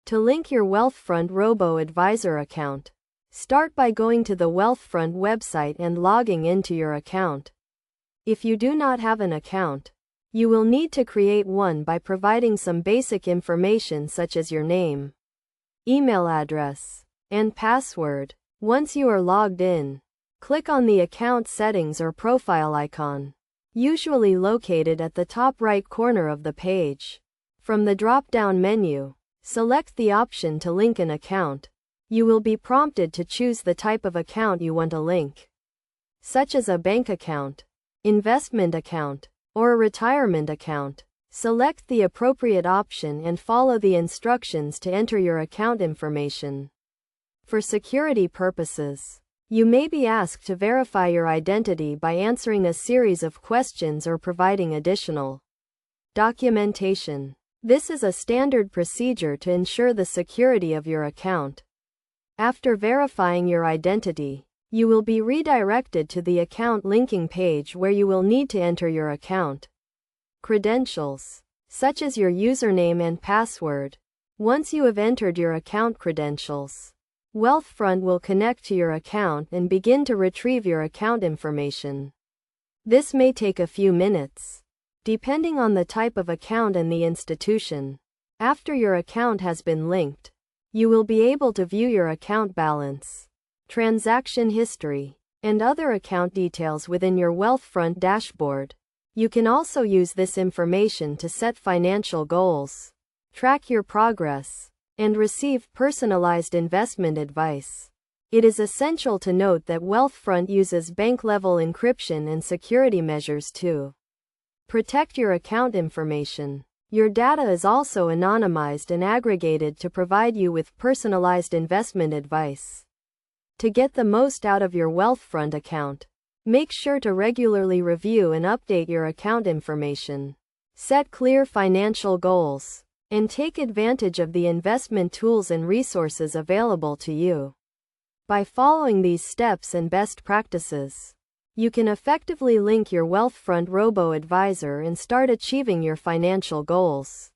To link your Wealthfront Robo-Advisor account, start by going to the Wealthfront website and logging into your account. If you do not have an account, you will need to create one by providing some basic information such as your name, email address, and password. Once you are logged in, click on the account settings or profile icon, usually located at the top right corner of the page. From the drop-down menu, select the option to link an account. You will be prompted to choose the type of account you want to link, such as a bank account, investment account, or a retirement account. Select the appropriate option and follow the instructions to enter your account information. For security purposes, you may be asked to verify your identity by answering a series of questions or providing additional documentation. This is a standard procedure to ensure the security of your account. After verifying your identity, you will be redirected to the account linking page where you will need to enter your account credentials, such as your username and password. Once you have entered your account credentials, Wealthfront will connect to your account and begin to retrieve your account information. This may take a few minutes, depending on the type of account and the institution. After your account has been linked, you will be able to view your account balance, transaction history, and other account details within your Wealthfront dashboard. You can also use this information to set financial goals, track your progress, and receive personalized investment advice. It is essential to note that Wealthfront uses bank-level encryption and security measures to protect your account information. Your data is also anonymized and aggregated to provide you with personalized investment advice. To get the most out of your Wealthfront account, make sure to regularly review and update your account information. Set clear financial goals, and take advantage of the investment tools and resources available to you. By following these steps and best practices, you can effectively link your Wealthfront Robo-Advisor and start achieving your financial goals.